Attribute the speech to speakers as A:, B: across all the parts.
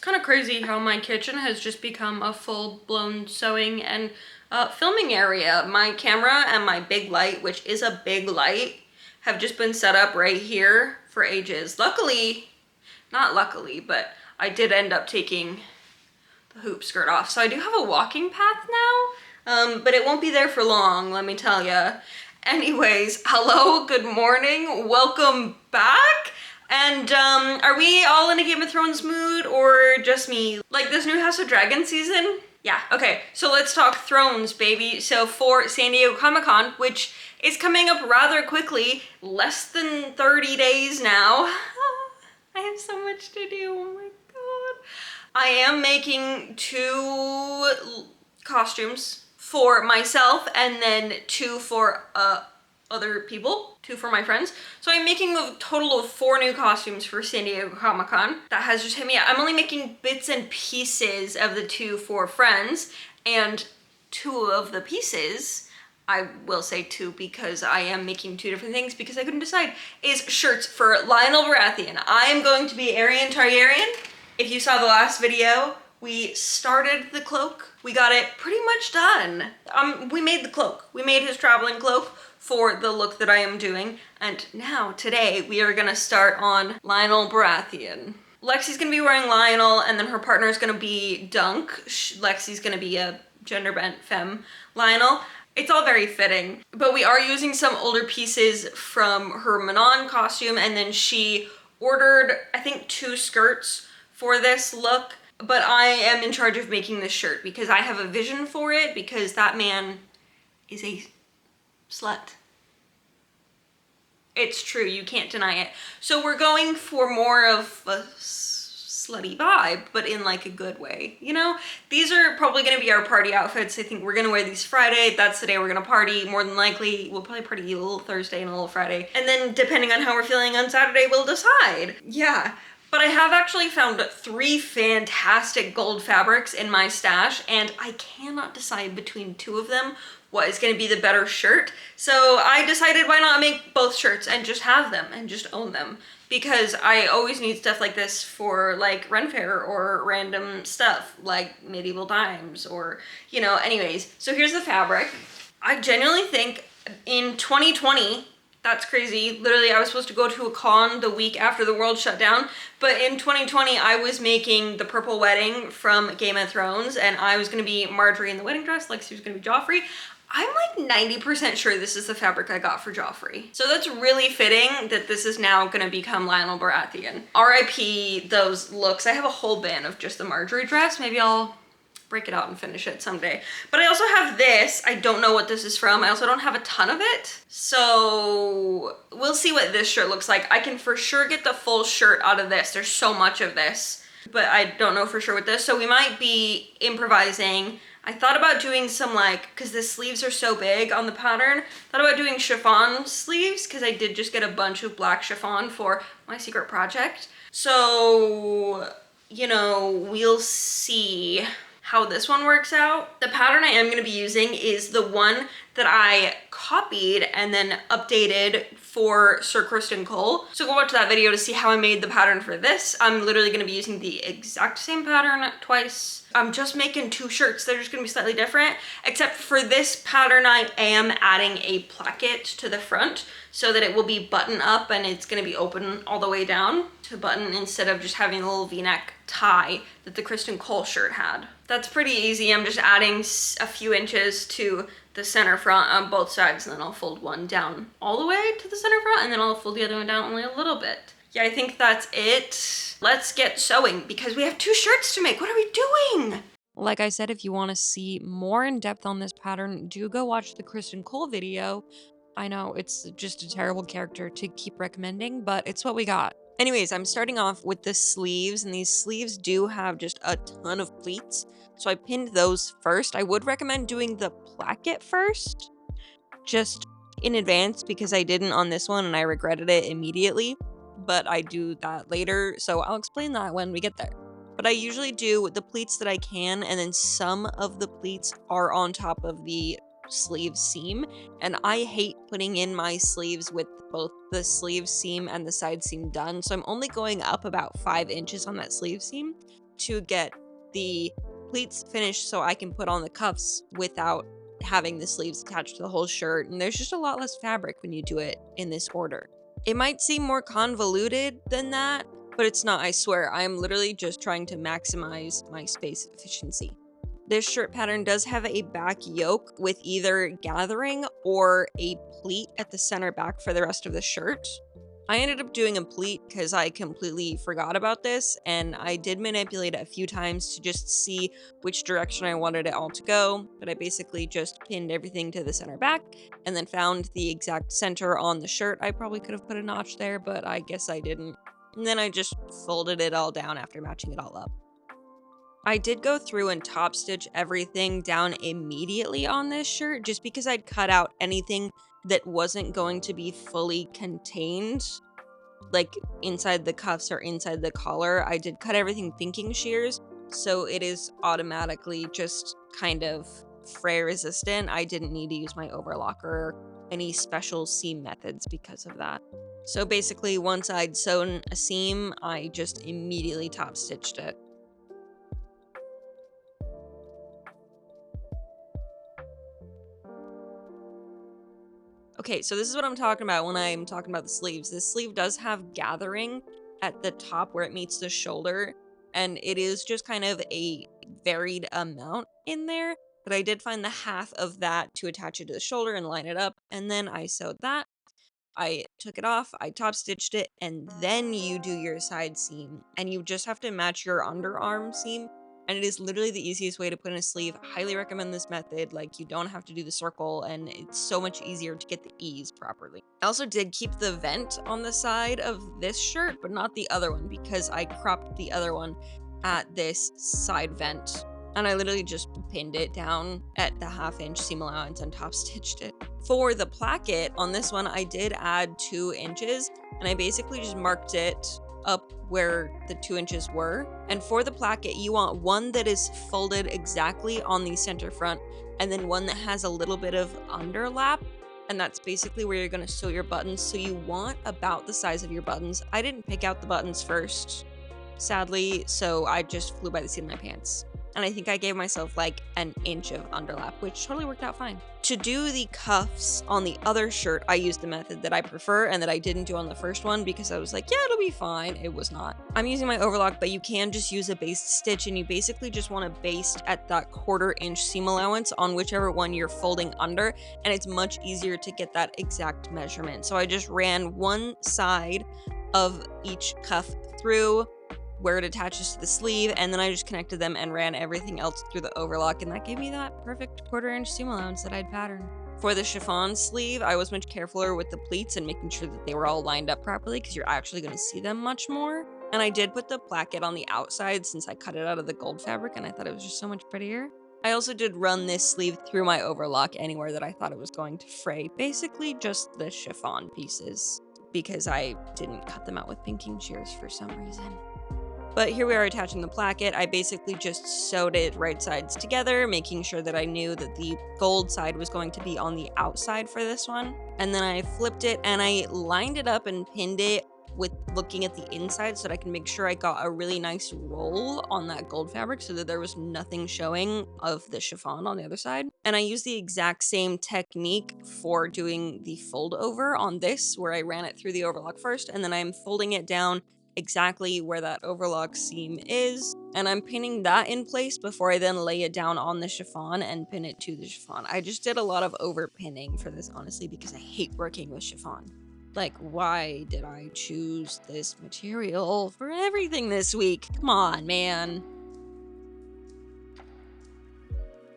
A: kind of crazy how my kitchen has just become a full-blown sewing and filming area. My camera and my big light, which is a big light, have just been set up right here for ages. Luckily, not luckily, but I did end up taking the hoop skirt off. So I do have a walking path now, but it won't be there for long, let me tell ya. Anyways, hello, good morning, welcome back. And are we all in a Game of Thrones mood or just me? Like this new House of Dragon season? Yeah, okay, so let's talk Thrones, baby. So for San Diego Comic-Con, which is coming up rather quickly, less than 30 days now. I have so much to do, oh my god. I am making 2 costumes for myself and then 2 for other people, 2 for my friends. So I'm making a total of 4 new costumes for San Diego Comic-Con. That has just hit me out. I'm only making bits and pieces of the 2 for friends, and 2 of the pieces, I will say 2 because I am making 2 different things because I couldn't decide, is shirts for Lyonel Baratheon. I am going to be Aerion Targaryen. If you saw the last video, we started the cloak. We got it pretty much done. We made the cloak. We made his traveling cloak for the look that I am doing. And now, today, we are gonna start on Lyonel Baratheon. Lexi's gonna be wearing Lyonel, and then her partner is gonna be Dunk. Lexi's gonna be a gender-bent femme Lyonel. It's all very fitting, but we are using some older pieces from her Manon costume, and then she ordered, I think, 2 skirts for this look, but I am in charge of making this shirt because I have a vision for it, because that man is a slut. It's true, you can't deny it. So we're going for more of a slutty vibe, but in like a good way, you know? These are probably gonna be our party outfits. I think we're gonna wear these Friday. That's the day we're gonna party. More than likely, we'll probably party a little Thursday and a little Friday. And then depending on how we're feeling on Saturday, we'll decide. Yeah. But I have actually found 3 fantastic gold fabrics in my stash, and I cannot decide between 2 of them what is going to be the better shirt. So I decided why not make both shirts and just have them and just own them. Because I always need stuff like this for like Ren Fair or random stuff like medieval times or, you know, anyways. So here's the fabric. I genuinely think in 2020, that's crazy. Literally, I was supposed to go to a con the week after the world shut down, but in 2020, I was making the purple wedding from Game of Thrones, and I was gonna be Marjorie in the wedding dress, Lexi was gonna be Joffrey. I'm like 90% sure this is the fabric I got for Joffrey. So that's really fitting that this is now gonna become Lyonel Baratheon. RIP those looks. I have a whole bin of just the Marjorie dress. Maybe I'll break it out and finish it someday. But I also have this. I don't know what this is from. I also don't have a ton of it. So we'll see what this shirt looks like. I can for sure get the full shirt out of this. There's so much of this, but I don't know for sure with this. So we might be improvising. I thought about doing some like, cause the sleeves are so big on the pattern, thought about doing chiffon sleeves, cause I did just get a bunch of black chiffon for my secret project. So, you know, we'll see how this one works out. The pattern I am gonna be using is the one that I copied and then updated for Sir Criston Cole. So go watch that video to see how I made the pattern for this. I'm literally gonna be using the exact same pattern twice. I'm just making 2 shirts. They're just gonna be slightly different, except for this pattern, I am adding a placket to the front so that it will be button up and it's gonna be open all the way down to button instead of just having a little V-neck tie that the Criston Cole shirt had. That's pretty easy. I'm just adding a few inches to the center front on both sides, and then I'll fold one down all the way to the center front, and then I'll fold the other one down only a little bit. Yeah, I think that's it. Let's get sewing because we have 2 shirts to make. What are we doing?
B: Like I said, if you want to see more in depth on this pattern, do go watch the Criston Cole video. I know it's just a terrible character to keep recommending, but it's what we got. Anyways, I'm starting off with the sleeves, and these sleeves do have just a ton of pleats. So I pinned those first. I would recommend doing the placket first, just in advance, because I didn't on this one and I regretted it immediately, but I do that later. So I'll explain that when we get there. But I usually do the pleats that I can, and then some of the pleats are on top of the sleeve seam, and I hate putting in my sleeves with both the sleeve seam and the side seam done, so I'm only going up about 5 inches on that sleeve seam to get the pleats finished so I can put on the cuffs without having the sleeves attached to the whole shirt, and there's just a lot less fabric when you do it in this order. It might seem more convoluted than that, but it's not, I swear. I am literally just trying to maximize my space efficiency. This shirt pattern does have a back yoke with either gathering or a pleat at the center back for the rest of the shirt. I ended up doing a pleat because I completely forgot about this, and I did manipulate it a few times to just see which direction I wanted it all to go, but I basically just pinned everything to the center back and then found the exact center on the shirt. I probably could have put a notch there, but I guess I didn't. And then I just folded it all down after matching it all up. I did go through and top stitch everything down immediately on this shirt just because I'd cut out anything that wasn't going to be fully contained, like inside the cuffs or inside the collar. I did cut everything thinking shears, so it is automatically just kind of fray resistant. I didn't need to use my overlock or any special seam methods because of that. So basically, once I'd sewn a seam, I just immediately top stitched it. Okay, so this is what I'm talking about when I'm talking about the sleeves. This sleeve does have gathering at the top where it meets the shoulder, and it is just kind of a varied amount in there, but I did find the half of that to attach it to the shoulder and line it up, and then I sewed that. I took it off, I top stitched it, and then you do your side seam, and you just have to match your underarm seam, and it is literally the easiest way to put in a sleeve. Highly recommend this method. Like, you don't have to do the circle, and it's so much easier to get the ease properly. I also did keep the vent on the side of this shirt, but not the other one, because I cropped the other one at this side vent, and I literally just pinned it down at the 1/2 inch seam allowance and top stitched it. For the placket on this one, I did add 2 inches, and I basically just marked it up where the 2 inches were. And for the placket, you want one that is folded exactly on the center front, and then one that has a little bit of underlap, and that's basically where you're going to sew your buttons. So you want about the size of your buttons. I didn't pick out the buttons first, sadly, so I just flew by the seat of my pants. And I think I gave myself like an inch of underlap, which totally worked out fine. To do the cuffs on the other shirt, I used the method that I prefer and that I didn't do on the first one because I was like, yeah, it'll be fine. It was not. I'm using my overlock, but you can just use a based stitch, and you basically just want to baste at that 1/4 inch seam allowance on whichever one you're folding under, and it's much easier to get that exact measurement. So I just ran one side of each cuff through where it attaches to the sleeve, and then I just connected them and ran everything else through the overlock, and that gave me that perfect 1/4 inch seam allowance that I'd patterned. For the chiffon sleeve, I was much carefuler with the pleats and making sure that they were all lined up properly because you're actually going to see them much more. And I did put the placket on the outside since I cut it out of the gold fabric and I thought it was just so much prettier. I also did run this sleeve through my overlock anywhere that I thought it was going to fray, basically just the chiffon pieces, because I didn't cut them out with pinking shears for some reason. But here we are attaching the placket. I basically just sewed it right sides together, making sure that I knew that the gold side was going to be on the outside for this one. And then I flipped it and I lined it up and pinned it with looking at the inside so that I can make sure I got a really nice roll on that gold fabric so that there was nothing showing of the chiffon on the other side. And I used the exact same technique for doing the fold over on this, where I ran it through the overlock first and then I'm folding it down exactly where that overlock seam is, and I'm pinning that in place before I then lay it down on the chiffon and pin it to the chiffon. I just did a lot of over pinning for this, honestly, because I hate working with chiffon. Like, why did I choose this material for everything this week? Come on, man.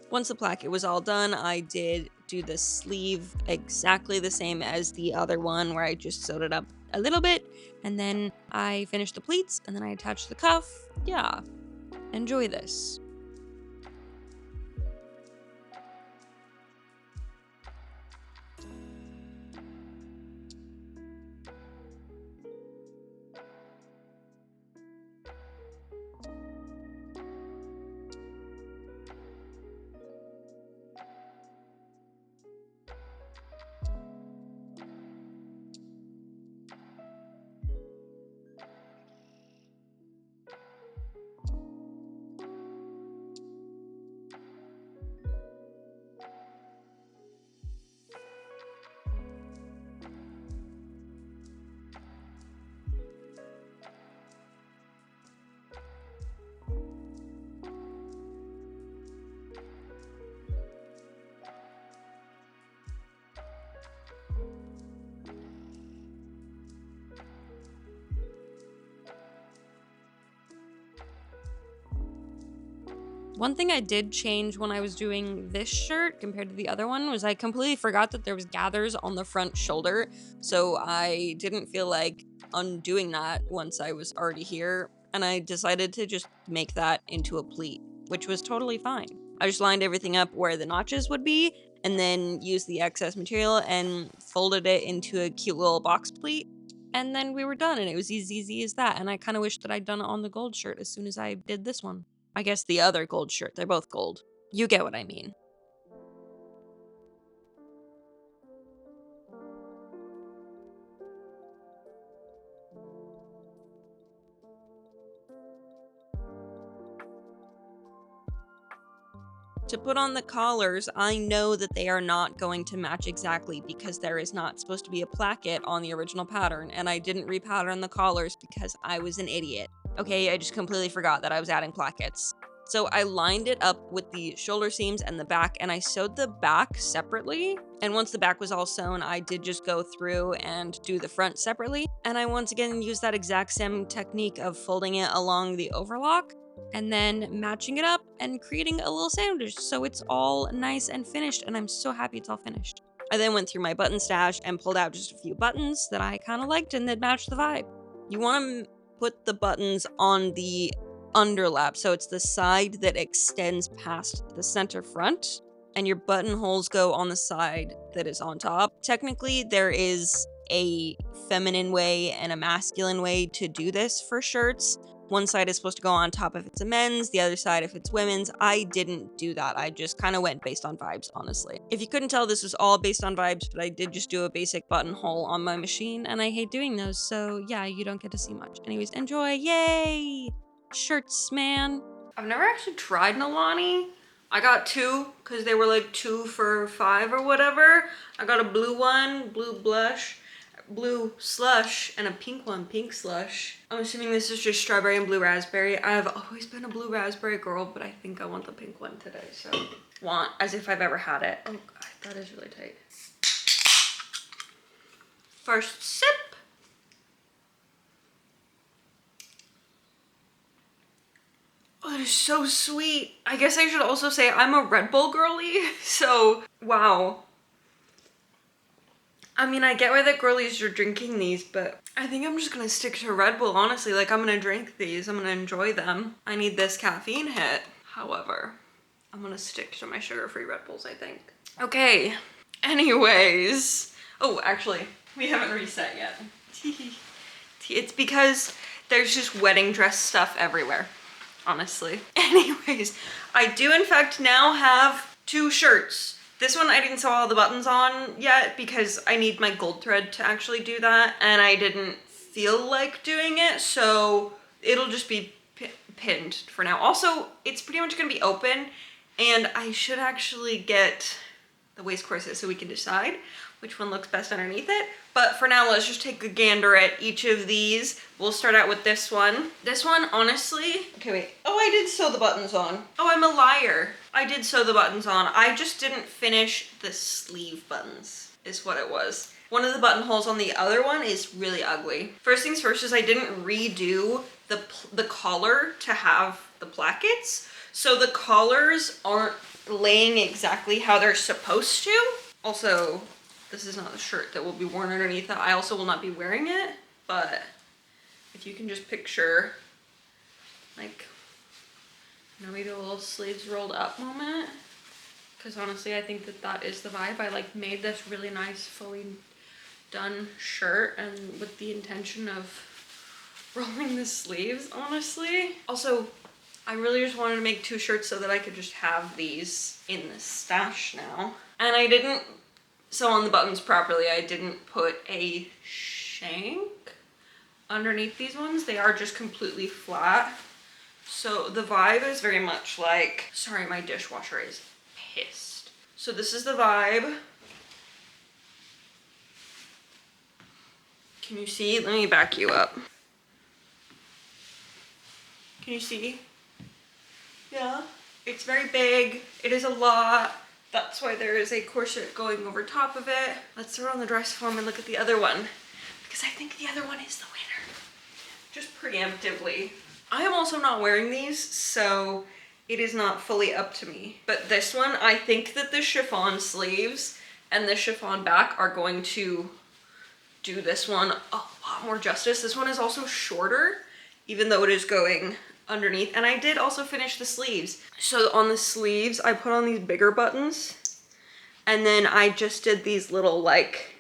B: Once the placket was all done, I did do the sleeve exactly the same as the other one, where I just sewed it up a little bit, and then I finished the pleats, and then I attached the cuff. Yeah, enjoy this. One thing I did change when I was doing this shirt compared to the other one was I completely forgot that there was gathers on the front shoulder, so I didn't feel like undoing that once I was already here, and I decided to just make that into a pleat, which was totally fine. I just lined everything up where the notches would be, and then used the excess material and folded it into a cute little box pleat, and then we were done, and it was as easy as that, and I kind of wish that I'd done it on the gold shirt as soon as I did this one. I guess the other gold shirt. They're both gold. You get what I mean. To put on the collars, I know that they are not going to match exactly because there is not supposed to be a placket on the original pattern, and I didn't repattern the collars because I was an idiot. Okay, I just completely forgot that I was adding plackets. So I lined it up with the shoulder seams and the back, and I sewed the back separately. And once the back was all sewn, I did just go through and do the front separately. And I once again used that exact same technique of folding it along the overlock and then matching it up and creating a little sandwich so it's all nice and finished, and I'm so happy it's all finished. I then went through my button stash and pulled out just a few buttons that I kind of liked and that matched the vibe. You want to put the buttons on the underlap, so it's the side that extends past the center front, and your buttonholes go on the side that is on top. Technically, there is a feminine way and a masculine way to do this for shirts. One side is supposed to go on top if it's a men's, the other side if it's women's. I didn't do that. I just kind of went based on vibes, honestly. If you couldn't tell, this was all based on vibes, but I did just do a basic buttonhole on my machine, and I hate doing those, so yeah, you don't get to see much. Anyways, enjoy. Yay! Shirts, man.
A: I've never actually tried Nalani. I got two because they were like 2 for $5 or whatever. I got a blue one, blue blush, blue slush, and a pink one, pink slush. I'm assuming this is just strawberry and blue raspberry. I've always been a blue raspberry girl, but I think I want the pink one today, so want as if I've ever had it. Oh god, that is really tight. First sip. Oh, it is so sweet. I guess I should also say I'm a Red Bull girly, so wow. I mean, I get why the girlies are drinking these, but I think I'm just gonna stick to Red Bull, honestly. Like, I'm gonna drink these, I'm gonna enjoy them. I need this caffeine hit. However, I'm gonna stick to my sugar-free Red Bulls, I think. Okay, anyways. Oh, actually, we haven't reset yet. It's because there's just wedding dress stuff everywhere, honestly. Anyways, I do in fact now have 2 shirts. This one I didn't sew all the buttons on yet because I need my gold thread to actually do that, and I didn't feel like doing it, so it'll just be pinned for now. Also, it's pretty much gonna be open, and I should actually get the waist corset so we can decide which one looks best underneath it. But for now, let's just take a gander at each of these. We'll start out with this one. This one, honestly, okay, wait. Oh, I did sew the buttons on. Oh, I'm a liar. I did sew the buttons on. I just didn't finish the sleeve buttons, is what it was. One of the buttonholes on the other one is really ugly. First things first is I didn't redo the collar to have the plackets. So the collars aren't laying exactly how they're supposed to. Also, this is not a shirt that will be worn underneath that. I also will not be wearing it, but if you can just picture, like, you know, maybe a little sleeves rolled up moment, because honestly, I think that that is the vibe. I like made this really nice, fully done shirt, and with the intention of rolling the sleeves, honestly. Also, I really just wanted to make 2 shirts so that I could just have these in the stash now. And I didn't sew on the buttons properly. I didn't put a shank underneath these ones. They are just completely flat. So the vibe is very much like, sorry, my dishwasher is pissed. So this is the vibe. Can you see? Let me back you up. Can you see? Yeah. It's very big. It is a lot. That's why there is a corset going over top of it. Let's throw on the dress form and look at the other one, because I think the other one is the winner. Just preemptively. I am also not wearing these, so it is not fully up to me. But this one, I think that the chiffon sleeves and the chiffon back are going to do this one a lot more justice. This one is also shorter, even though it is going underneath. And I did also finish the sleeves. So on the sleeves, I put on these bigger buttons, and then I just did these little, like,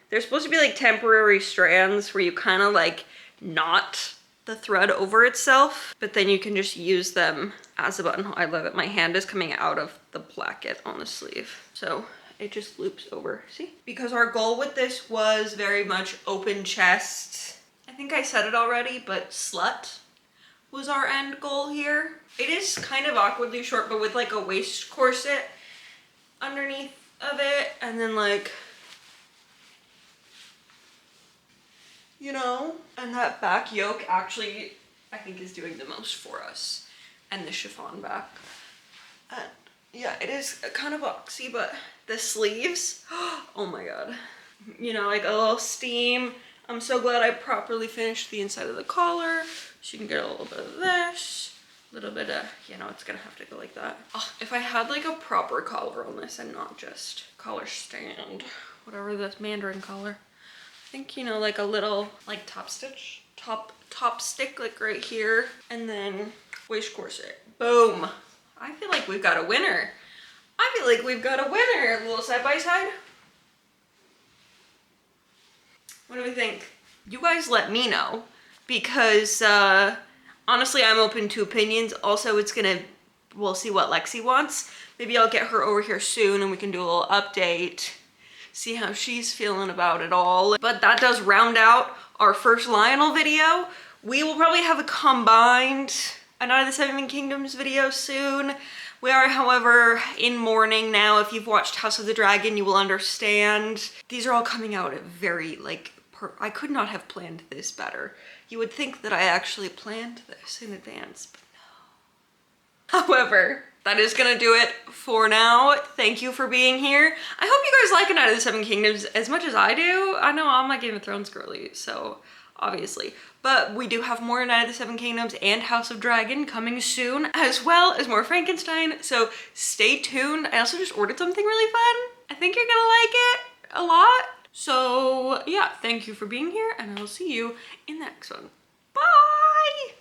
A: they're supposed to be like temporary strands where you kind of like knot the thread over itself, but then you can just use them as a buttonhole. I love it. My hand is coming out of the placket on the sleeve. So it just loops over, see? Because our goal with this was very much open chest. I think I said it already, but slut was our end goal here. It is kind of awkwardly short, but with like a waist corset underneath of it, and then like, you know, and that back yoke actually I think is doing the most for us, and the chiffon back. And yeah, it is kind of boxy, but the sleeves, oh my god, you know, like a little steam. I'm so glad I properly finished the inside of the collar, so you can get a little bit of this, a little bit of, you know, it's gonna have to go like that. Oh, if I had like a proper collar on this and not just collar stand, whatever the Mandarin collar, I think, you know, like a little like top stitch, top stick like right here, and then waist corset. Boom. I feel like we've got a winner. I feel like we've got a winner. A little side by side. What do we think? You guys let me know, because honestly, I'm open to opinions. Also, we'll see what Lexi wants. Maybe I'll get her over here soon and we can do a little update, see how she's feeling about it all. But that does round out our first Lyonel video. We will probably have a combined A Night of the Seven Kingdoms video soon. We are, however, in mourning now. If you've watched House of the Dragon, you will understand. These are all coming out at very, like, I could not have planned this better. You would think that I actually planned this in advance, but no. However, that is gonna do it for now. Thank you for being here. I hope you guys like A Night of the Seven Kingdoms as much as I do. I know I'm a Game of Thrones girly, so obviously. But we do have more Night of the Seven Kingdoms and House of Dragon coming soon, as well as more Frankenstein, so stay tuned. I also just ordered something really fun. I think you're gonna like it a lot. So yeah, thank you for being here, and I'll see you in the next one. Bye!